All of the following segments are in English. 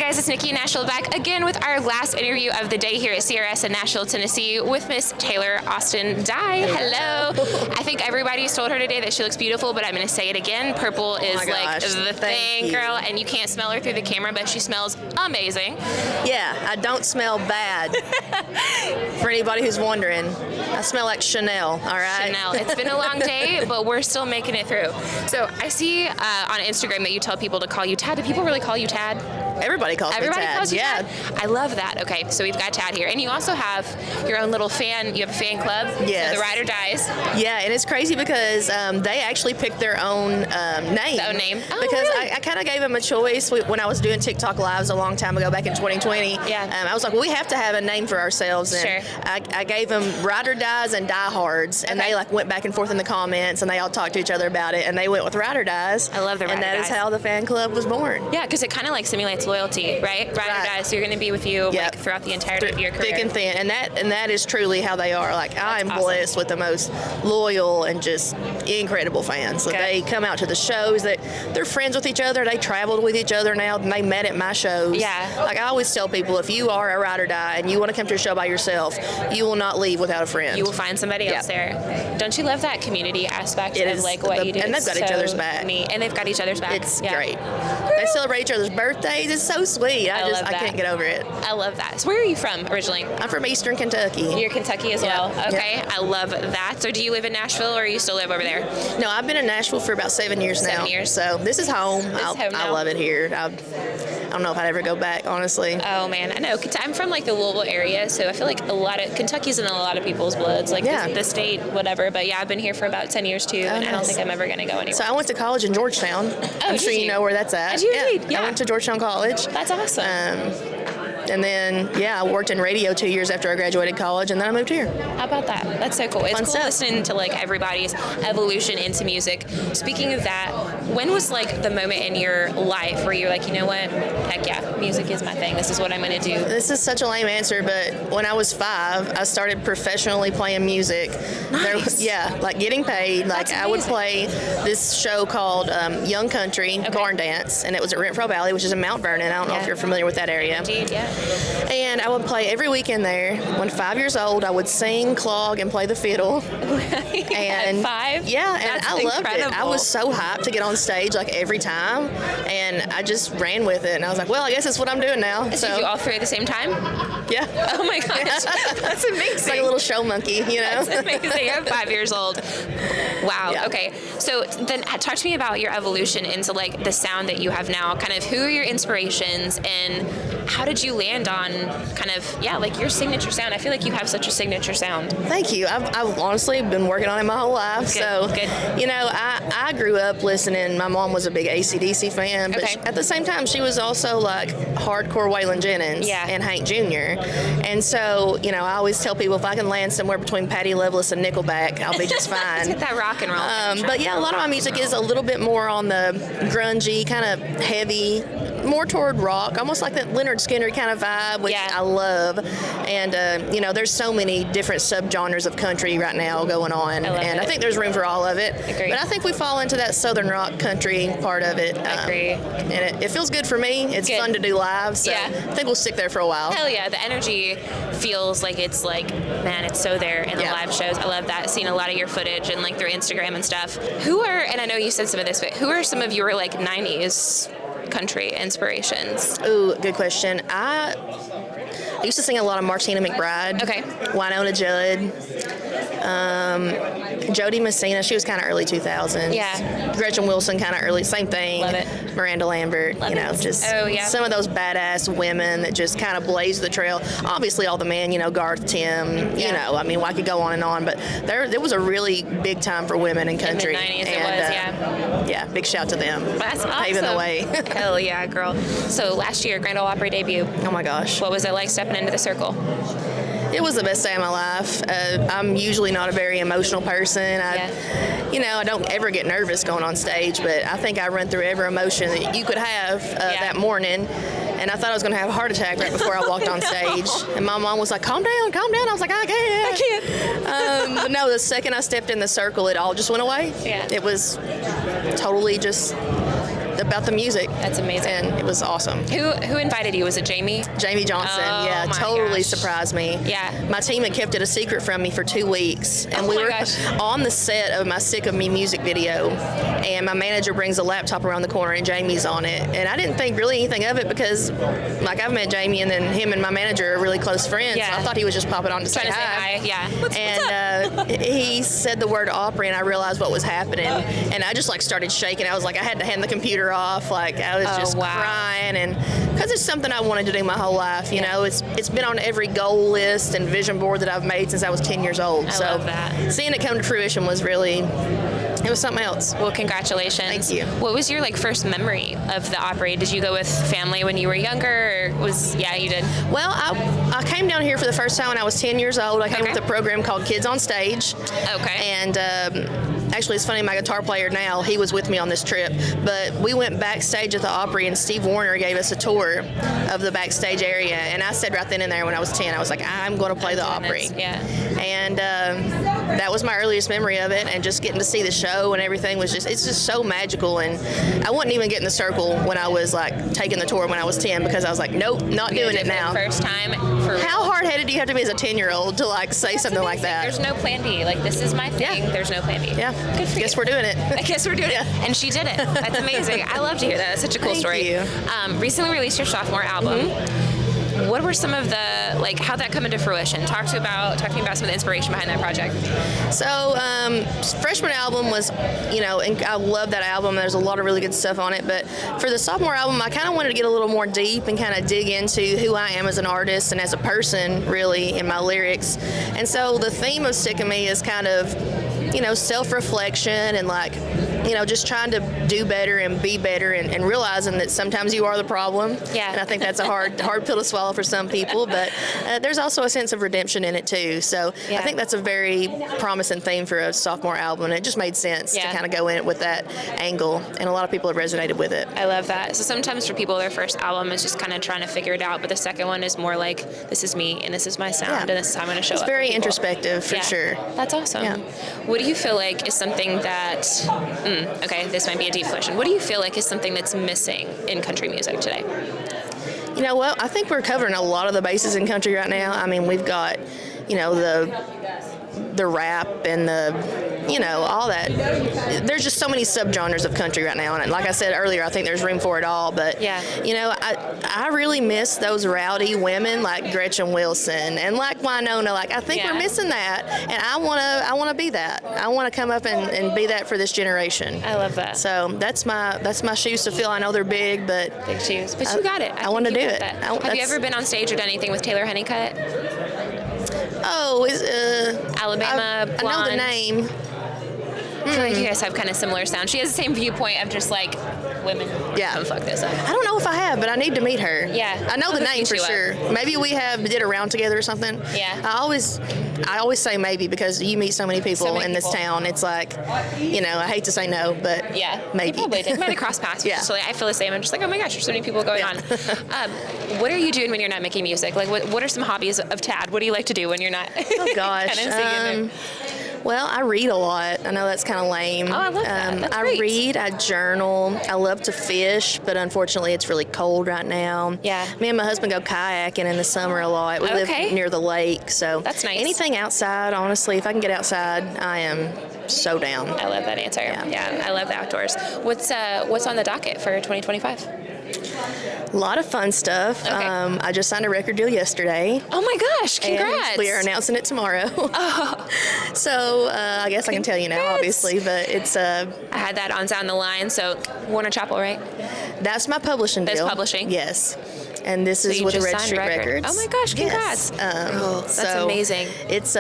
guys, it's Nikki in Nashville, back again with our last interview of the day here at CRS in Nashville, Tennessee, with Miss Taylor Austin Dye. Hello. I think everybody's told her today that she looks beautiful, but I'm going to say it again. Purple is like the thing, girl, and you can't smell her through the camera, but she smells amazing. Yeah, I don't smell bad. For anybody who's wondering, I smell like Chanel, all right? Chanel. It's been a long day, but we're still making it through. So I see on Instagram that you tell people to call you Tad. Do people really call you Tad? Everybody calls me Tad. Everybody calls you yeah. Tad? I love that. Okay, so we've got Tad here. And you also have your own little fan, you have a fan club. Yes. The Ride or Dies. Yeah, and it's crazy because they actually picked their own name. Their own name. Oh, because really? I kind of gave them a choice when I was doing TikTok Lives a long time ago, back in 2020. Yeah. I was like, well, we have to have a name for ourselves. And Sure. I gave them Ride or Dies and Diehards, and they like went back and forth in the comments, and they all talked to each other about it, and they went with Ride or Dies. I love the Ride and or that Dies. is how the fan club was born. Yeah, because it kind of like simulates loyalty, right? Ride or Die. So you're going to be with you like throughout the entirety of your career. Thick and thin, and that is truly how they are. Like I'm awesome. blessed with the most loyal and just incredible fans. So they come out to the shows. That they're friends with each other. They traveled with each other now. And they met at my shows. Yeah. Like I always tell people, if you are a Ride or Die and you want to come to a show by yourself, you will not leave without a friend. You will find somebody else there. Don't you love that community aspect of like what you do? And they've got each other's back. And they've got each other's back. It's great. They celebrate each other's birthdays. It's so sweet. I can't get over it. I love that. So where are you from originally? I'm from Eastern Kentucky. You're Kentucky as well. Okay. I love that. So do you live in Nashville or you still live over there? No, I've been in Nashville for about 7 years now. 7 years. So this is home. I love it here. I don't know if I'd ever go back, honestly. Oh man, I know. I'm from like the Louisville area, so I feel like a lot of Kentucky's in a lot of people's bloods, like the state, whatever. But yeah, I've been here for about 10 years too, and I don't think I'm ever going to go anywhere. So I went to college in Georgetown. I'm sure you know where that's at. Yeah. I went to Georgetown College. That's awesome. And then, I worked in radio 2 years after I graduated college, and then I moved here. How about that? That's so cool. It's cool listening to like everybody's evolution into music. Speaking of that, when was like the moment in your life where you're like, you know what? Heck yeah, music is my thing. This is what I'm going to do. This is such a lame answer, but when I was 5, I started professionally playing music. Nice. Like getting paid. Like I would play this show called Young Country Barn Dance, and it was at Renfro Valley, which is in Mount Vernon. I don't know if you're familiar with that area. Indeed, yeah. And I would play every weekend there. When 5 years old, I would sing, clog, and play the fiddle. And at 5? Yeah, and I loved incredible. it. I was so hyped to get on stage like every time, and I just ran with it. And I was like, well, I guess that's what I'm doing now. So did you all 3 at the same time? Yeah. Oh my gosh, that's amazing. It's like a little show monkey, you know? That's amazing. I'm 5 years old. Wow. Yeah. Okay. So then talk to me about your evolution into like the sound that you have now. Kind of who are your inspirations and how did you land on kind of, like your signature sound? I feel like you have such a signature sound. Thank you. I've honestly been working on it my whole life. Good. I grew up listening. My mom was a big AC/DC fan, but at the same time, she was also like hardcore Waylon Jennings and Hank Jr. And so, I always tell people if I can land somewhere between Patti Loveless and Nickelback, I'll be just fine. Let's get that rock and roll. But a lot of my music is a little bit more on the grungy, kind of heavy, more toward rock, almost like that Leonard Skinner kind of vibe, which I love. And, there's so many different subgenres of country right now going on. I think there's room for all of it. Agreed. But I think we fall into that southern rock country part of it. I agree. And it feels good for me. It's fun to do live, so I think we'll stick there for a while. Hell yeah. The energy feels like it's like, man, it's so there in the live shows. I love that. Seeing a lot of your footage and like through Instagram and stuff. And I know you said some of this, but who are some of your like 90s country inspirations? Ooh, good question. I used to sing a lot of Martina McBride. Okay. Winona Judd. Jody Messina, she was kind of early 2000s. Yeah. Gretchen Wilson, kind of early, same thing. Love it. Miranda Lambert, just some of those badass women that just kind of blazed the trail. Obviously, all the men, Garth, Tim, I could go on and on, but there was a really big time for women in country. In the 90s it was, Yeah, big shout to them. That's awesome. Paving the way. Hell yeah, girl. So last year, Grand Ole Opry debut. Oh my gosh. What was it like stepping into the circle? It was the best day of my life. I'm usually not a very emotional person. I don't ever get nervous going on stage, but I think I run through every emotion that you could have that morning. And I thought I was going to have a heart attack right before I walked on stage. And my mom was like, calm down, calm down. I was like, I can't. But no, the second I stepped in the circle, it all just went away. Yeah. It was totally just the about the music. That's amazing. And it was awesome. Who invited you? Was it Jamie? Jamie Johnson. Oh, yeah, my totally gosh. surprised me. Yeah. My team had kept it a secret from me for 2 weeks, and Oh we my were gosh. on the set of my Sick of Me music video, and my manager brings a laptop around the corner, and Jamie's on it, and I didn't think really anything of it because, like, I've met Jamie, and then him and my manager are really close friends. Yeah. So I thought he was just popping on to say Trying to say hi. Yeah. What's and he said the word Opry, and I realized what was happening, and I just like started shaking. I was like, I had to hand the computer off, like I was just crying, and because it's something I wanted to do my whole life. You know, it's been on every goal list and vision board that I've made since I was 10 years old. I love that. Seeing it come to fruition was really, it was something else. Well, congratulations. Thank you. What was your first memory of the Opry? Did you go with family when you were younger, or you did? Well, I came down here for the first time when I was 10 years old. I came with a program called Kids on Stage. Okay. And actually, it's funny, my guitar player now, he was with me on this trip. But we went backstage at the Opry, and Steve Warner gave us a tour of the backstage area. And I said right then and there when I was 10, I was like, I'm going to play the Opry. Yeah. And that was my earliest memory of it. And just getting to see the show and everything was it's just so magical. And I wouldn't even get in the circle when I was like taking the tour when I was 10 because I was like, nope, not doing it now. First time. How hard-headed do you have to be as a 10-year-old to like say something like that? There's no plan B. Like, this is my thing. Yeah. There's no plan B. Yeah. Good for Guess you. we're doing it. I guess we're doing it. And she did it. That's amazing. I love to hear that. That's such a cool Thank story. you. Recently released your sophomore album. What were some of the, how'd that come into fruition? Talk to me about some of the inspiration behind that project. So, freshman album was, and I love that album. There's a lot of really good stuff on it. But for the sophomore album, I kind of wanted to get a little more deep and kind of dig into who I am as an artist and as a person, really, in my lyrics. And so the theme of Sick of Me is kind of, self-reflection and just trying to do better and be better and realizing that sometimes you are the problem. Yeah. And I think that's a hard pill to swallow for some people, but there's also a sense of redemption in it too. So I think that's a very promising theme for a sophomore album, and it just made sense to kind of go in with that angle, and a lot of people have resonated with it. I love that. So sometimes for people, their first album is just kind of trying to figure it out, but the second one is more like, this is me, and this is my sound, and this is how I'm going to show up. It's very introspective, for sure. That's awesome. Yeah. What do you feel like is something that, this might be a deep question. What do you feel like is something that's missing in country music today? You know what? I think we're covering a lot of the bases in country right now. I mean, we've got, the rap and all that. There's just so many subgenres of country right now, and like I said earlier, I think there's room for it all. But I really miss those rowdy women like Gretchen Wilson and like Winona. I think we're missing that, and I wanna be that. I want to come up and be that for this generation. I love that. So that's my shoes to fill. I know they're big, but big shoes. But you got it. I want to do it. Have you ever been on stage or done anything with Taylor Honeycutt? Oh, Alabama I know Blonde. the name. I feel like you guys have kind of similar sound. She has the same viewpoint of just women. Yeah. Come fuck this up. I don't know if I have, but I need to meet her. Yeah. I know the name for sure. Maybe we did a round together or something. Yeah. I always say maybe because you meet so many people in this town. It's like, I hate to say no, but maybe. You probably did. Might have crossed paths. Yeah. I feel the same. I'm just like, oh my gosh, there's so many people going on. What are you doing when you're not making music? What are some hobbies of Tad? What do you like to do when you're not? Oh gosh. Well, I read a lot. I know that's kind of lame. Oh, I love that. That's great. Read, I journal. I love to fish, but unfortunately it's really cold right now. Yeah. Me and my husband go kayaking in the summer a lot. We live near the lake, so that's nice. Anything outside, honestly, if I can get outside, I am so down. I love that answer. Yeah, I love the outdoors. What's on the docket for 2025? A lot of fun stuff. Okay. I just signed a record deal yesterday. Oh my gosh, congrats. And we are announcing it tomorrow. Oh. So I guess I can tell you now, obviously, but it's... I had that on Down the Line, so Warner Chappell, right? That's my publishing deal. That's publishing? Yes. And this is with Red Street Records. Oh my gosh, congrats. Yes. That's amazing. It's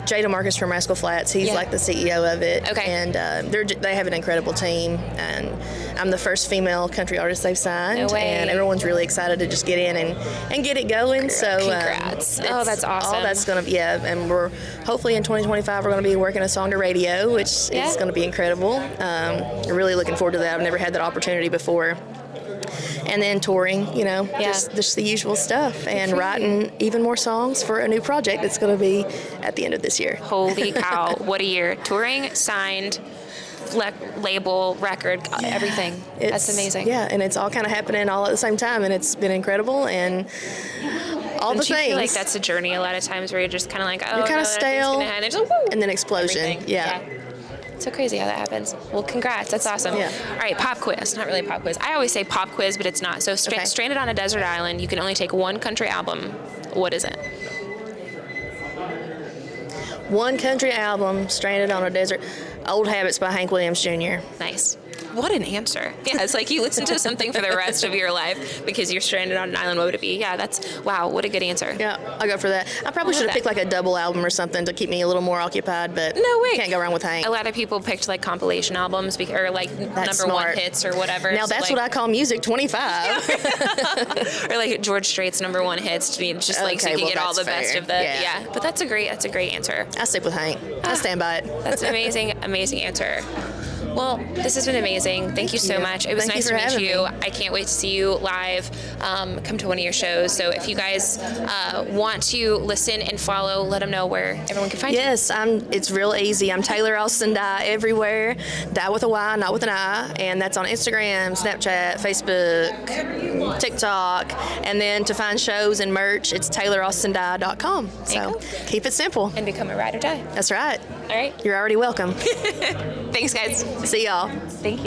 Jay DeMarcus from Rascal Flatts. He's like the CEO of it. Okay. And they have an incredible team. And I'm the first female country artist they've signed. No way. And everyone's really excited to just get in and get it going. So congrats. That's awesome. All that's going to and we're hopefully in 2025 we're going to be working a song to radio, which is going to be incredible. I'm really looking forward to that. I've never had that opportunity before. And then touring, just the usual stuff, and writing even more songs for a new project that's going to be at the end of this year. Holy cow, what a year. Touring, signed, label, record, everything. That's amazing. Yeah, and it's all kind of happening all at the same time, and it's been incredible, and all Don't the you things. feel like that's a journey a lot of times where you're just kind of like, oh, You're kind of stale, and then explosion. Everything. Yeah. So crazy how that happens. Well, congrats. That's awesome. Yeah. All right, pop quiz. Not really a pop quiz. I always say pop quiz, but it's not. So stranded on a desert island, you can only take one country album. What is it? One country album, stranded on a desert. Old Habits by Hank Williams Jr. Nice. What an answer. Yeah, it's like you listen to something for the rest of your life because you're stranded on an island. What would it be? Yeah, wow, what a good answer. Yeah, I'll go for that. I probably should have picked like a double album or something to keep me a little more occupied, but no way. Can't go wrong with Hank. A lot of people picked like compilation albums or like number one hits or whatever. Now that's what I call music 25. Or like George Strait's number one hits to be just like so you can get all the best of the But that's a great answer. I stick with Hank. I stand by it. That's an amazing answer. Well, this has been amazing. Thank you so much. It was nice to meet you. I can't wait to see you live. Come to one of your shows. So if you guys want to listen and follow, let them know where everyone can find you. Yes, it's real easy. I'm Taylor Austin Dye everywhere. Dye with a Y, not with an I. And that's on Instagram, Snapchat, Facebook, TikTok. And then to find shows and merch, it's TaylorAustinDye.com. So keep it simple. And become a ride or die. That's right. All right. You're already welcome. Thanks, guys. See y'all. Thank you.